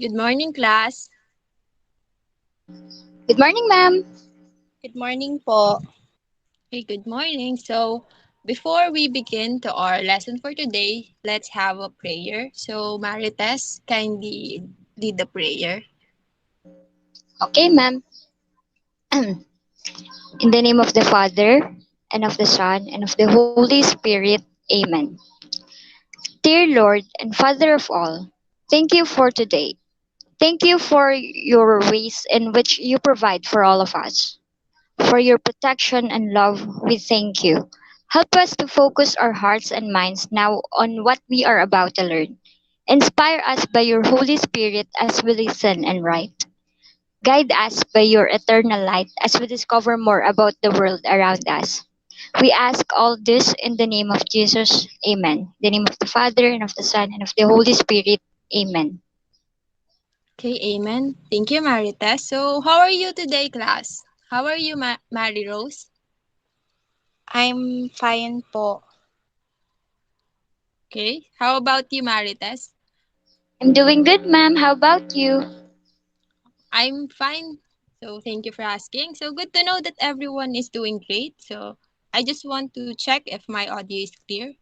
Good morning, class. Good morning, ma'am. Good morning po. Hey, good morning. So, before we begin to our lesson for today, let's have a prayer. So, Marites, kindly lead the prayer. Okay, ma'am. In the name of the Father, and of the Son, and of the Holy Spirit. Amen. Dear Lord and Father of all, thank you for today. Thank you for your ways in which you provide for all of us. For your protection and love, we thank you. Help us to focus our hearts and minds now on what we are about to learn. Inspire us by your Holy Spirit as we listen and write. Guide us by your eternal light as we discover more about the world around us. We ask all this in the name of Jesus. Amen. In the name of the Father, and of the Son, and of the Holy Spirit. Amen. Okay, amen. Thank you, Marites. So, how are you today, class? How are you, Mary Rose? I'm fine po. Okay. How about you, Marites? I'm doing good, ma'am. How about you? I'm fine. So, thank you for asking. So, good to know that everyone is doing great. So, I just want to check if my audio is clear.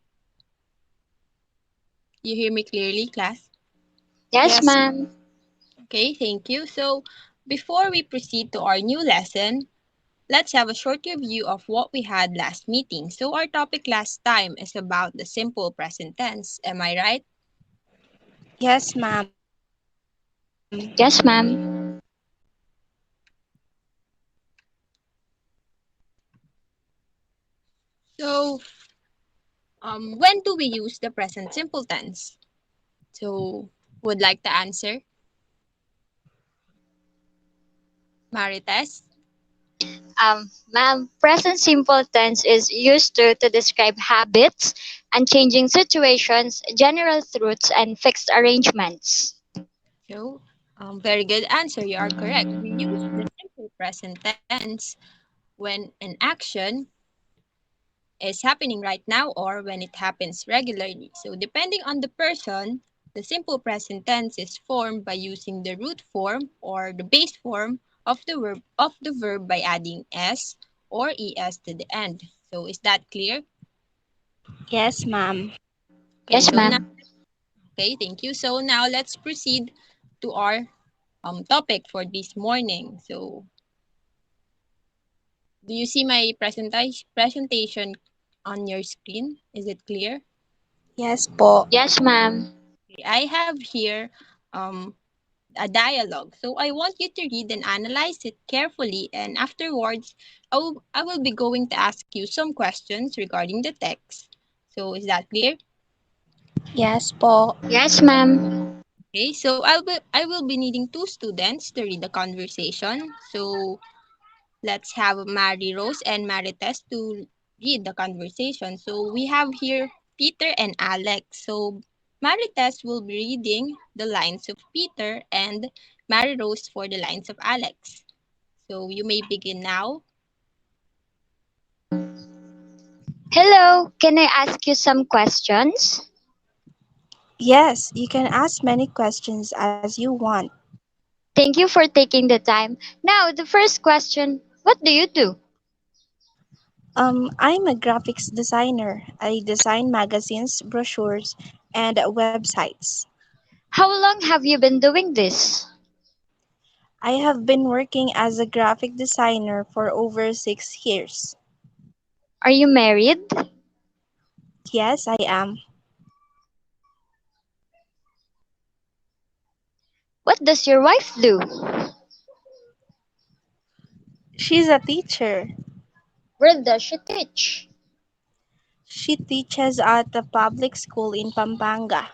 You hear me clearly, class? Yes, Yes. ma'am. Okay, thank you. So, before we proceed to our new lesson, let's have a short review of what we had last meeting. So, our topic last time is about the simple present tense. Am I right? Yes, ma'am. Yes, ma'am. So, when do we use the present simple tense? So, would like to answer, Marites? Ma'am, present simple tense is used to describe habits, unchanging situations, general truths, and fixed arrangements. So, very good answer. You are correct. We use the simple present tense when an action is happening right now or when it happens regularly. So, depending on the person, the simple present tense is formed by using the root form or the base form of the verb by adding s or es to the end. So, is that clear? Yes, ma'am. Okay, Yes, so now ma'am. okay, thank you. So now let's proceed to our topic for this morning. So, do you see my presentation on your screen? Is it clear? Yes po. Yes, ma'am. Okay, I have here um, a dialogue. So I want you to read and analyze it carefully, and afterwards, I will be going to ask you some questions regarding the text. So is that clear? Yes po. Yes, ma'am. Okay, so I will be needing two students to read the conversation. So let's have Mary Rose and Marites to read the conversation. So we have here Peter and Alex. So Marites will be reading the lines of Peter and Mary Rose for the lines of Alex. So you may begin now. Hello, can I ask you some questions? Yes, you can ask many questions as you want. Thank you for taking the time. Now, the first question, what do you do? I'm a graphics designer. I design magazines, brochures, and websites. How long have you been doing this? I have been working as a graphic designer for over 6 years. Are you married? Yes, I am. What does your wife do? She's a teacher. Where does she teach? She teaches at a public school in Pampanga.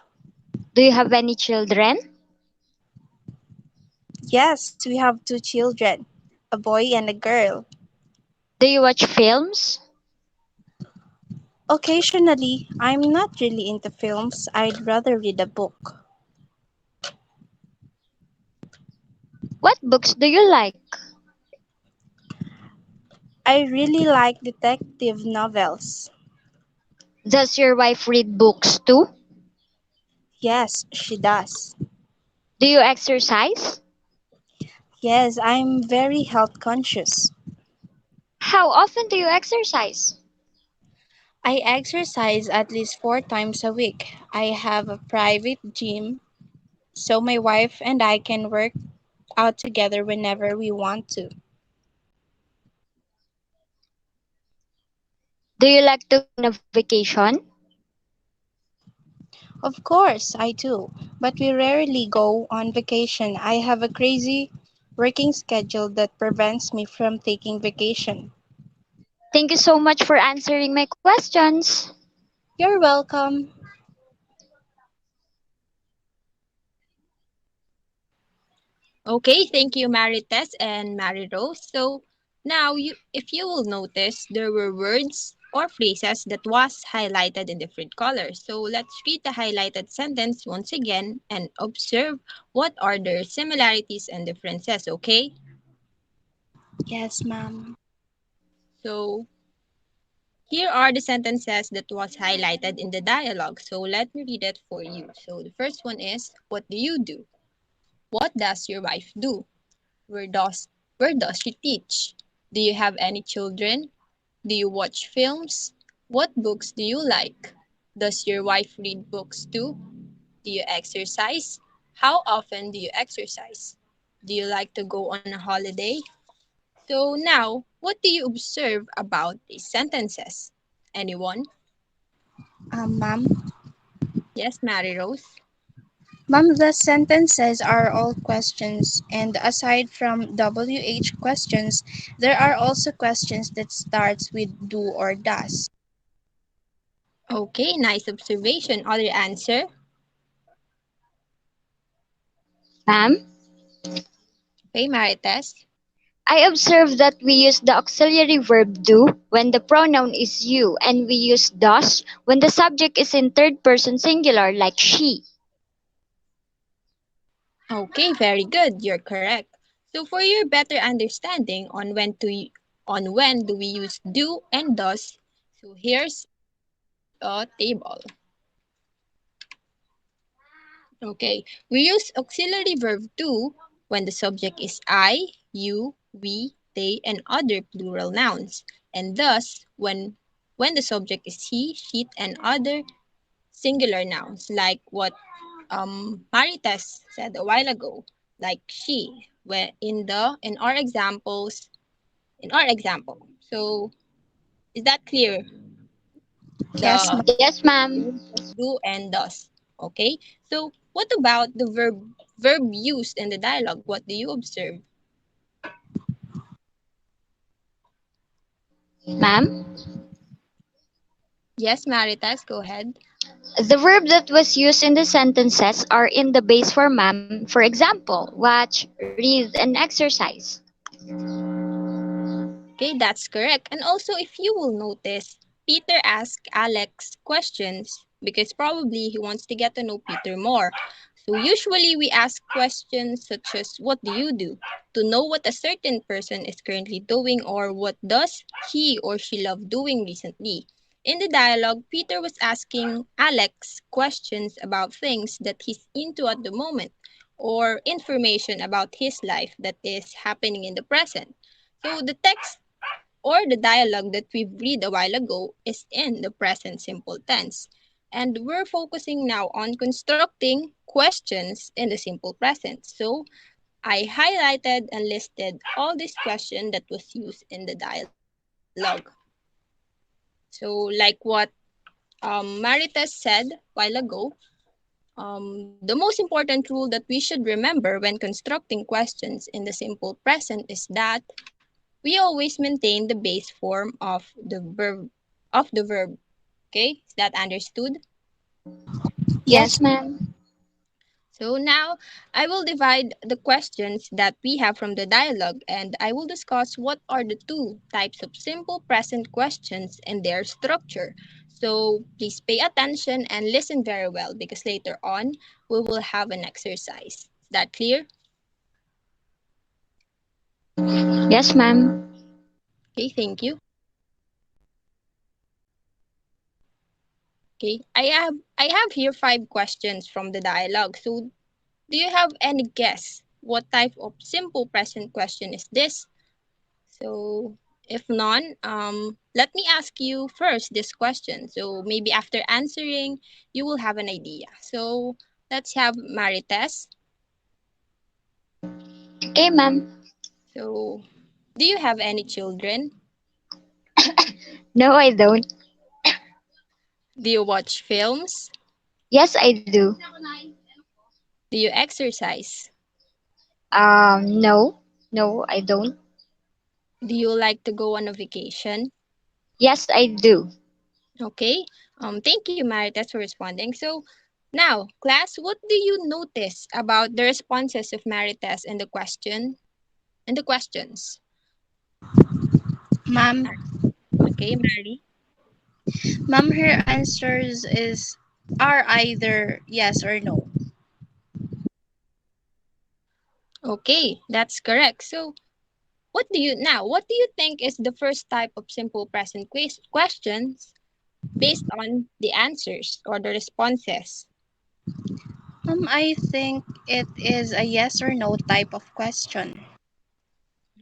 Do you have any children? Yes, we have two children, a boy and a girl. Do you watch films? Occasionally, I'm not really into films. I'd rather read a book. What books do you like? I really like detective novels. Does your wife read books too? Yes, she does. Do you exercise? Yes, I'm very health conscious. How often do you exercise? I exercise at least 4 times a week. I have a private gym, so my wife and I can work out together whenever we want to. Do you like to go on a vacation? Of course, I do, but we rarely go on vacation. I have a crazy working schedule that prevents me from taking vacation. Thank you so much for answering my questions. You're welcome. Okay, thank you, Marites and Mary Rose. So now, if you will notice, there were words or phrases that was highlighted in different colors. So let's read the highlighted sentence once again and observe what are their similarities and differences, okay? Yes, ma'am. So here are the sentences that was highlighted in the dialogue. So let me read it for you. So the first one is, what do you do? What does your wife do? Where does where does she teach? Do you have any children? Do you watch films? What books do you like? Does your wife read books too? Do you exercise? How often do you exercise? Do you like to go on a holiday? So now, what do you observe about these sentences? Anyone? Ma'am. Yes, Mary Rose. Ma'am, the sentences are all questions, and aside from WH questions, there are also questions that starts with do or does. Okay, nice observation. Other answer? Ma'am, Okay, Marites. I observe that we use the auxiliary verb do when the pronoun is you, and we use does when the subject is in third person singular like she. Okay, very good. You're correct. So for your better understanding on when do we use do and does, so here's a table. Okay, we use auxiliary verb do when the subject is I, you, we, they, and other plural nouns, and thus when the subject is he, she, and other singular nouns, like what Marites said a while ago, like she, where in our example. So is that clear? Yes, The ma'am. Yes, ma'am. verbs of do and does. Okay. So what about the verb used in the dialogue? What do you observe? Ma'am, Yes, Marites, go ahead. the verb that was used in the sentences are in the base form, ma'am. For example, watch, read, and exercise. Okay, that's correct. And also, if you will notice, Peter asked Alex questions because probably he wants to get to know Peter more. So, usually we ask questions such as, what do you do? To know what a certain person is currently doing or what does he or she love doing recently. In the dialogue, Peter was asking Alex questions about things that he's into at the moment or information about his life that is happening in the present. So the text or the dialogue that we've read a while ago is in the present simple tense. And we're focusing now on constructing questions in the simple present. So I highlighted and listed all these questions that was used in the dialogue. So like what Maritas said a while ago, the most important rule that we should remember when constructing questions in the simple present is that we always maintain the base form of the verb. Okay? Is that understood? Yes. Yes, ma'am. So now I will divide the questions that we have from the dialogue and I will discuss what are the two types of simple present questions and their structure. So please pay attention and listen very well because later on we will have an exercise. Is that clear? Yes, ma'am. Okay, thank you. Okay. I have here five questions from the dialogue. So Do you have any guess what type of simple present question is this? So, if none, let me ask you first this question. So, maybe after answering, you will have an idea. So, let's have Marites. Okay, ma'am. So, do you have any children? No, I don't. Do you watch films? Yes, I do. Do you exercise? No. No, I don't. Do you like to go on a vacation? Yes, I do. Okay. Thank you, Marites, for responding. So, now, class, what do you notice about the responses of Marites in the question and the questions? Ma'am, Okay, Mary. ma'am, her answers are either yes or no. Okay, that's correct. So, what do you think is the first type of simple present questions based on the answers or the responses? I think it is a yes or no type of question.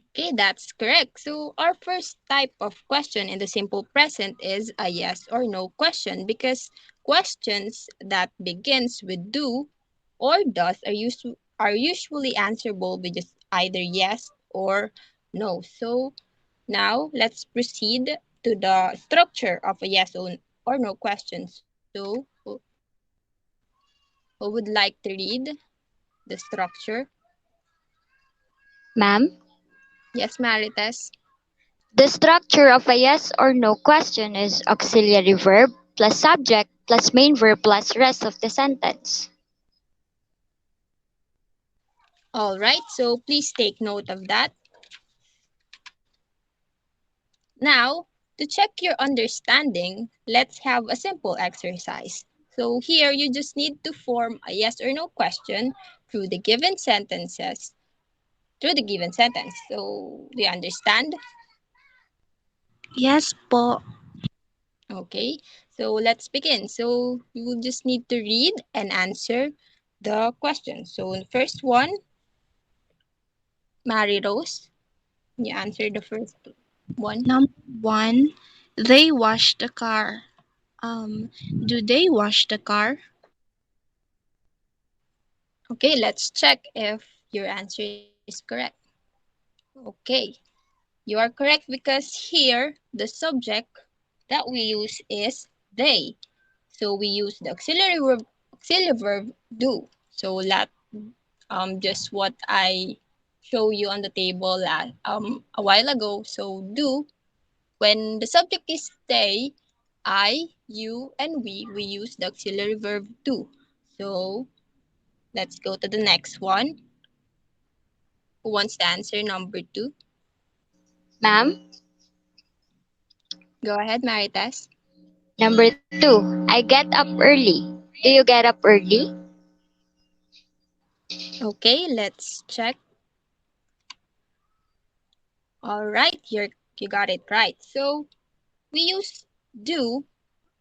Okay, that's correct. So, our first type of question in the simple present is a yes or no question because questions that begins with do or does are usually answerable with just either yes or no. So, now let's proceed to the structure of a yes or no question. So, who would like to read the structure? Ma'am, Yes, Marites. the structure of a yes or no question is auxiliary verb plus subject plus main verb plus rest of the sentence. All right, so please take note of that. Now, to check your understanding, let's have a simple exercise. So here you just need to form a yes or no question through the given sentences, through the given sentence. So do you understand? Yes po. Okay, so let's begin. So you will just need to read and answer the question. So the first one, Mary Rose, you answer the first one. Number one, they wash the car. Um, do they wash the car? Okay, let's check if your answer is correct. Okay, you are correct because here the subject that we use is they. So we use the auxiliary verb do. So that just what I show you on the table a while ago. So do when the subject is they, I, you, and we use the auxiliary verb do. So let's go to the next one. Who wants to answer number two? Ma'am, Go ahead, Maritas. number two, I get up early. Do you get up early? Okay, let's check. All right, you got it right. So we use do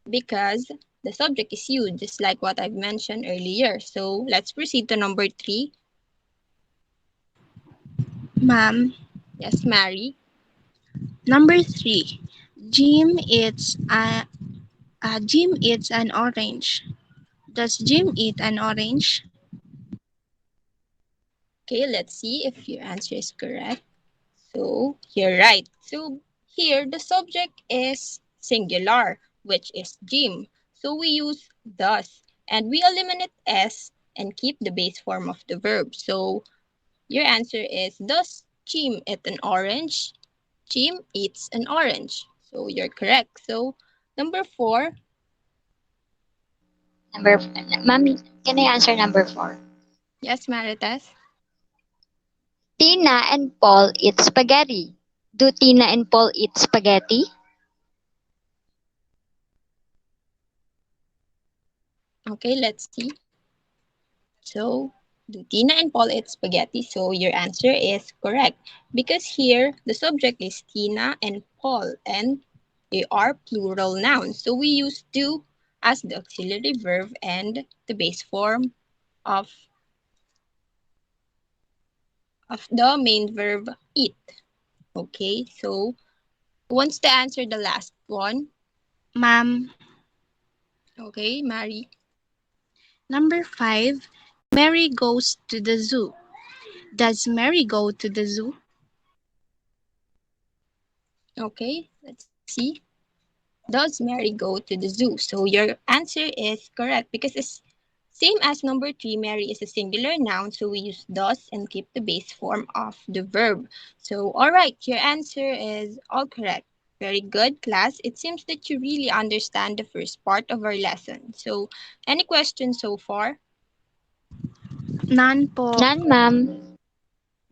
because the subject is you, just like what I've mentioned earlier. So let's proceed to number three. Ma'am, Yes, Mary. number three, Jim eats an orange. Does Jim eat an orange? Okay, let's see if your answer is correct. So you're right. So here the subject is singular, which is Jim. So we use does and we eliminate s and keep the base form of the verb. So your answer is does Jim eat an orange? Jim eats an orange. So you're correct. So number four, Number, ma'am, can I answer number four? yes, Maritas. Tina and Paul eat spaghetti. Do Tina and Paul eat spaghetti? Okay, let's see. So do Tina and Paul eat spaghetti? So your answer is correct because here the subject is Tina and Paul and they are plural nouns. So we use do as the auxiliary verb and the base form of of the main verb eat. Okay, so who wants to answer the last one? Ma'am, Okay, Mary. number 5, Mary goes to the zoo. Does Mary go to the zoo? Okay, let's see. Does Mary go to the zoo? So your answer is correct because it's same as number three. Mary is a singular noun, so we use does and keep the base form of the verb. So all right, your answer is all correct. Very good, class. It seems that you really understand the first part of our lesson. So, any questions so far? None po. None, ma'am.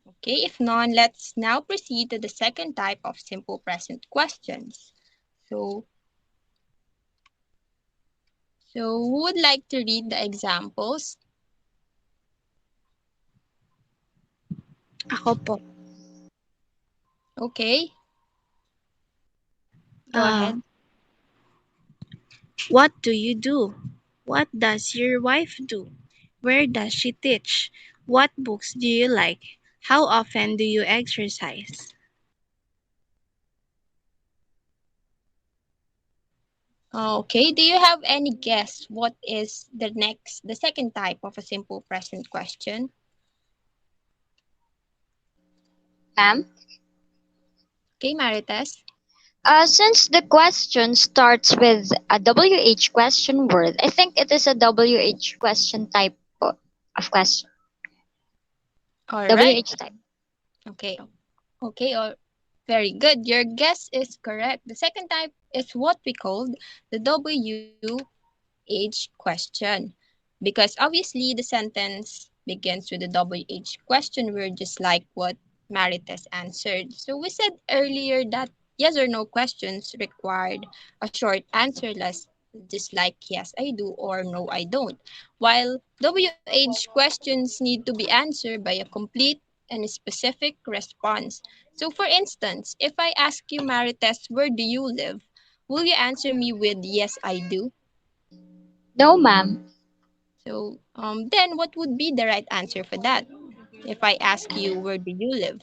Okay, if none, let's now proceed to the second type of simple present questions. So, who would like to read the examples? Ako po. Okay, go Ah, ahead. what do you do? What does your wife do? Where does she teach? What books do you like? How often do you exercise? Okay, do you have any guess what is the second type of a simple present question? Ma'am? Okay, Marites. Since the question starts with a WH question word, I think it is a WH question type of question. All right. WH type. Okay. Okay, very good. Your guess is correct. The second type is what we called the WH question. Because obviously the sentence begins with a WH question word, just like what Marites answered. So we said earlier that yes or no questions required a short answer, less just like yes I do or no I don't. While WH questions need to be answered by a complete and specific response. So for instance, if I ask you Marites, where do you live? Will you answer me with yes I do? No, ma'am. So, then what would be the right answer for that? If I ask you, where do you live?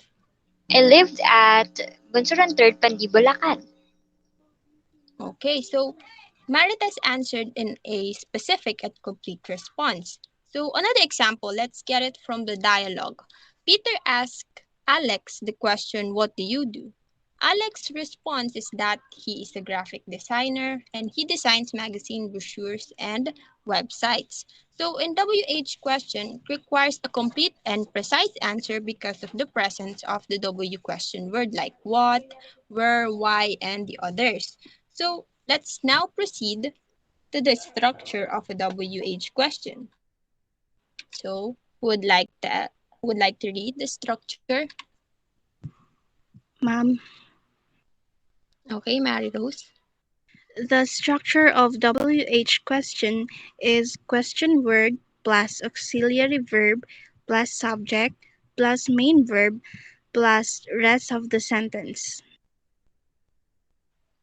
I lived at Bunsuran 3rd Pandibulacan. Okay, so Maritas answered in a specific and complete response. So, another example, let's get it from the dialogue. Peter asked Alex the question, what do you do? Alex's response is that he is a graphic designer and he designs magazine brochures and websites. So, in WH question requires a complete and precise answer because of the presence of the W question word like what, where, why, and the others. So let's now proceed to the structure of a WH question. So who would like to read the structure? Ma'am, Okay, Mary Rose. the structure of WH question is question word plus auxiliary verb plus subject plus main verb plus rest of the sentence.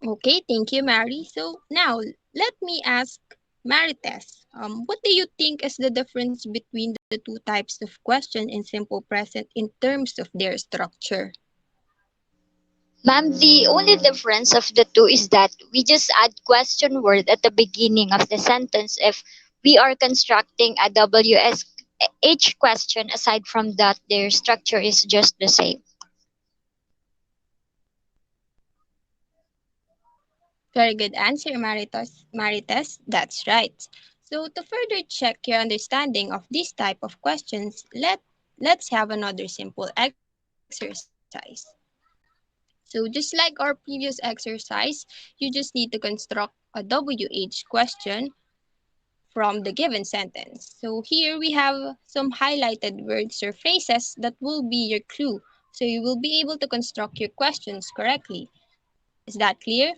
Okay, thank you, Mary. So now let me ask Marites. What do you think is the difference between the two types of question in simple present in terms of their structure? Ma'am, the only difference of the two is that we just add question word at the beginning of the sentence if we are constructing a WH question. Aside from that, their structure is just the same. Very good answer, Marites. Marites, that's right. So to further check your understanding of this type of questions, let's have another simple exercise. So just like our previous exercise, you just need to construct a WH question from the given sentence. So here we have some highlighted words or phrases that will be your clue. So you will be able to construct your questions correctly. Is that clear?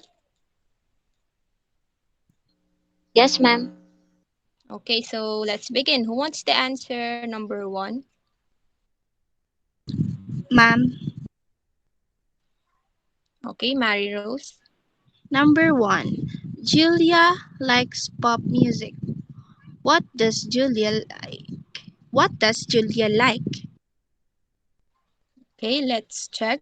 Yes, ma'am. Okay, so let's begin. Who wants to answer number one? Ma'am, Okay, Mary Rose. number 1. Julia likes pop music. What does Julia like? What does Julia like? Okay, let's check.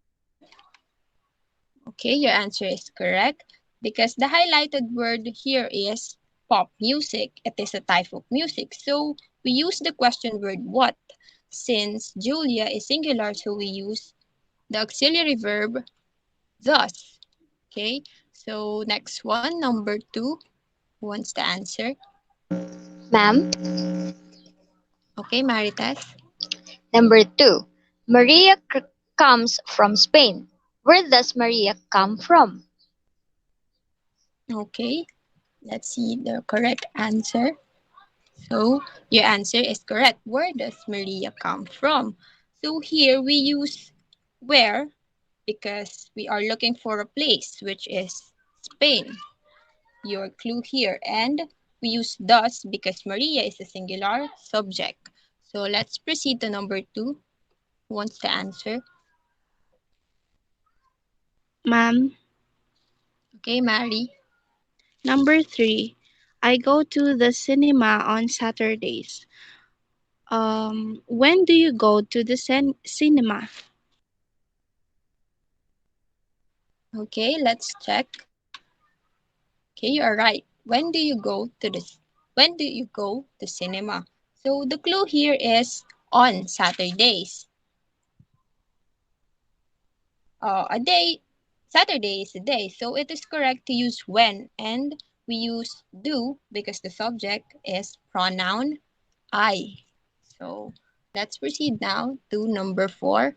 Okay, your answer is correct because the highlighted word here is pop music. It is a type of music. So we use the question word what. Since Julia is singular, so we use the auxiliary verb thus. Okay, so next one, number two. Who wants to answer? Ma'am, Okay, Maritas. number 2. Maria comes from Spain. Where does Maria come from? Okay, let's see the correct answer. So your answer is correct. Where does Maria come from? So here we use where because we are looking for a place, which is Spain. Your clue here. And we use thus because Maria is a singular subject. So let's proceed to number two. Who wants to answer? Ma'am, Okay, Mary. number 3. I go to the cinema on Saturdays. When do you go to the cinema? Okay, let's check. Okay, you are right. When do you go to cinema? So the clue here is on Saturdays. A day, Saturday is a day, so it is correct to use when, and we use do because the subject is pronoun I. So let's proceed now to number four.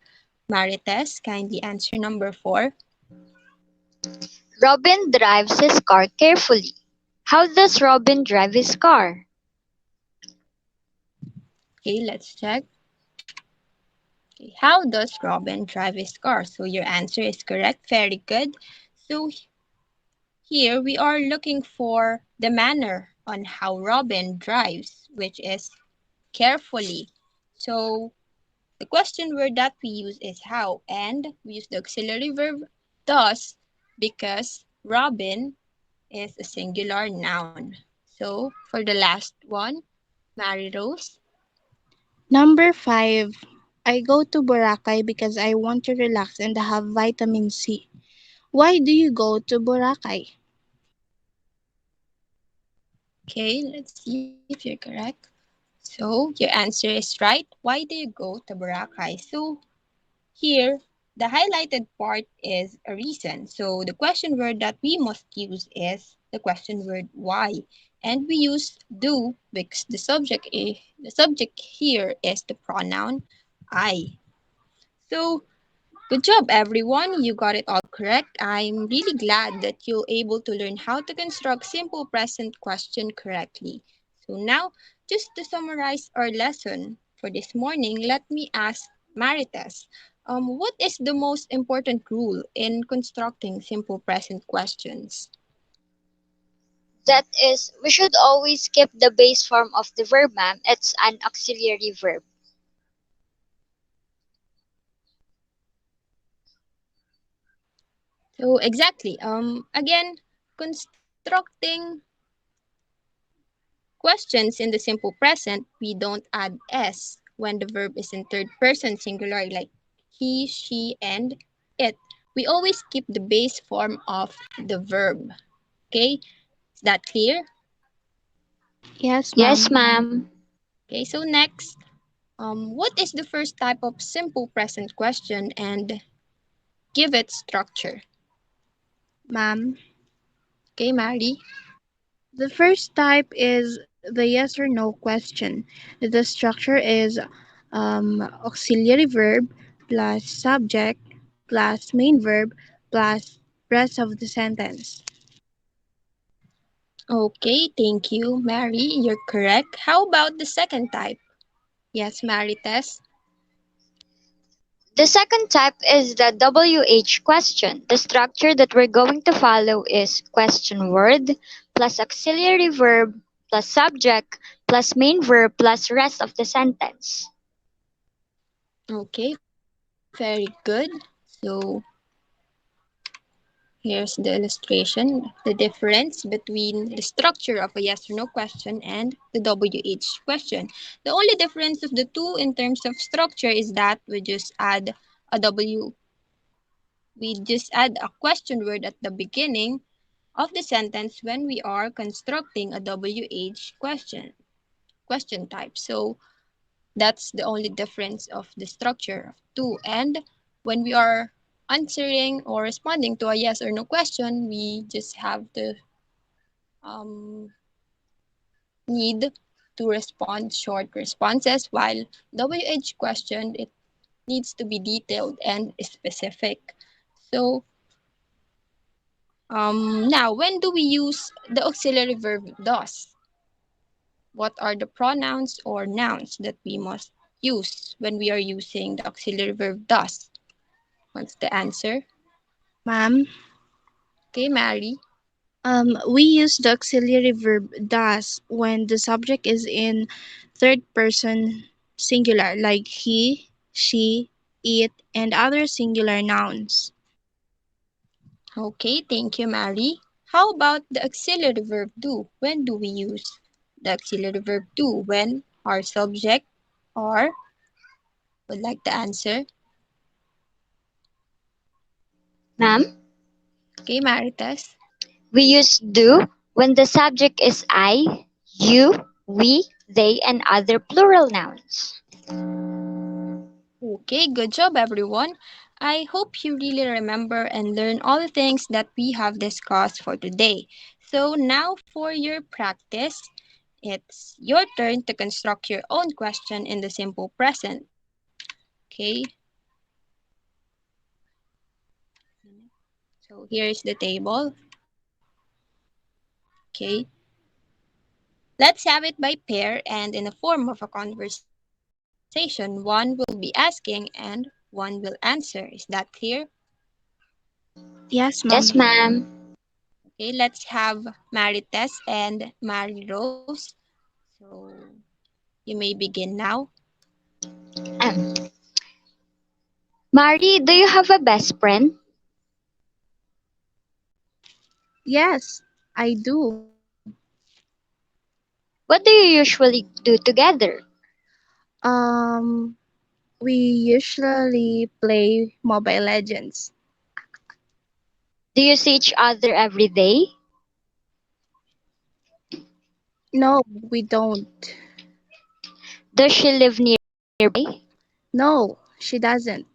Marites, kindly answer number four. Robin drives his car carefully. How does Robin drive his car? Okay, let's check. Okay, how does Robin drive his car? So your answer is correct. Very good. So here we are looking for the manner on how Robin drives, which is carefully. So the question word that we use is how, and we use the auxiliary verb does because Robin is a singular noun. So for the last one, Mary Rose. Number 5. I go to Boracay because I want to relax and have vitamin C. Why do you go to Boracay? Okay, let's see if you're correct. So your answer is right. Why do you go to Boracay? So here, the highlighted part is a reason. So the question word that we must use is the question word why. And we use do because the subject here is the pronoun I. So good job, everyone. You got it all correct. I'm really glad that you're able to learn how to construct simple present question correctly. So now, just to summarize our lesson for this morning, let me ask Maritas, what is the most important rule in constructing simple present questions? That is, we should always keep the base form of the verb, ma'am. It's an auxiliary verb. So exactly. Again, constructing questions in the simple present, we don't add s when the verb is in third person singular like he, she, and it. We always keep the base form of the verb. Okay, is that clear? Yes, Yes, ma'am. ma'am. Okay, so next, what is the first type of simple present question and give it structure? Ma'am, Okay, Mary. the first type is the yes or no question. The structure is auxiliary verb plus subject plus main verb plus rest of the sentence. Okay, thank you, Mary. You're correct. How about the second type? Yes, Mary Tess. The second type is the WH question. The structure that we're going to follow is question word plus auxiliary verb plus subject plus main verb plus rest of the sentence. Okay, very good. So here's the illustration, the difference between the structure of a yes or no question and the WH question. The only difference of the two in terms of structure is that we just add a W. We just add a question word at the beginning of the sentence when we are constructing a WH question type. So that's the only difference of the structure of two. And when we are answering or responding to a yes or no question, we just have the um, need to respond short responses, while WH question, it needs to be detailed and specific. So now, when do we use the auxiliary verb does? What are the pronouns or nouns that we must use when we are using the auxiliary verb does? What's the answer? Ma'am, Okay, Mary. we use the auxiliary verb does when the subject is in third person singular, like he, she, it, and other singular nouns. Okay, thank you, Mary. How about the auxiliary verb do? When do we use the auxiliary verb do? When our subject or would like to answer? Ma'am, Okay, Maritas. we use do when the subject is I, you, we, they, and other plural nouns. Okay, good job, everyone. I hope you really remember and learn all the things that we have discussed for today. So, now for your practice, it's your turn to construct your own question in the simple present. Okay, so here is the table. Okay, let's have it by pair and in the form of a conversation. One will be asking and one will answer. Is that clear? Yes, Yes, ma'am. ma'am. Okay, let's have Marites and Mary Rose. So you may begin now. Um, Mari, do you have a best friend? Yes, I do. What do you usually do together? Um, we usually play Mobile Legends. Do you see each other every day? No, we don't. Does she live nearby? No, she doesn't.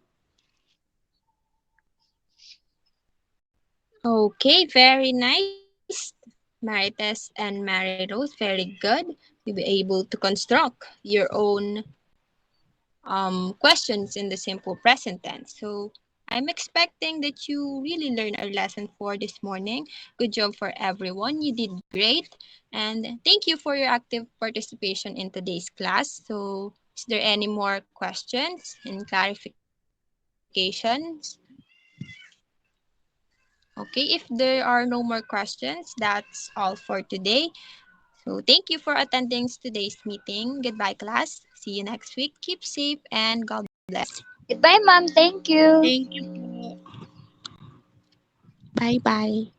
Okay, very nice. Marites and Mary Rose, very good. You'll be able to construct your own questions in the simple present tense. So I'm expecting that you really learned our lesson for this morning. Good job for everyone. You did great. And thank you for your active participation in today's class. So is there any more questions and clarifications? Okay, if there are no more questions, that's all for today. So thank you for attending today's meeting. Goodbye, class. See you next week. Keep safe and God bless. Goodbye, ma'am. Thank you. Thank you po. Bye bye.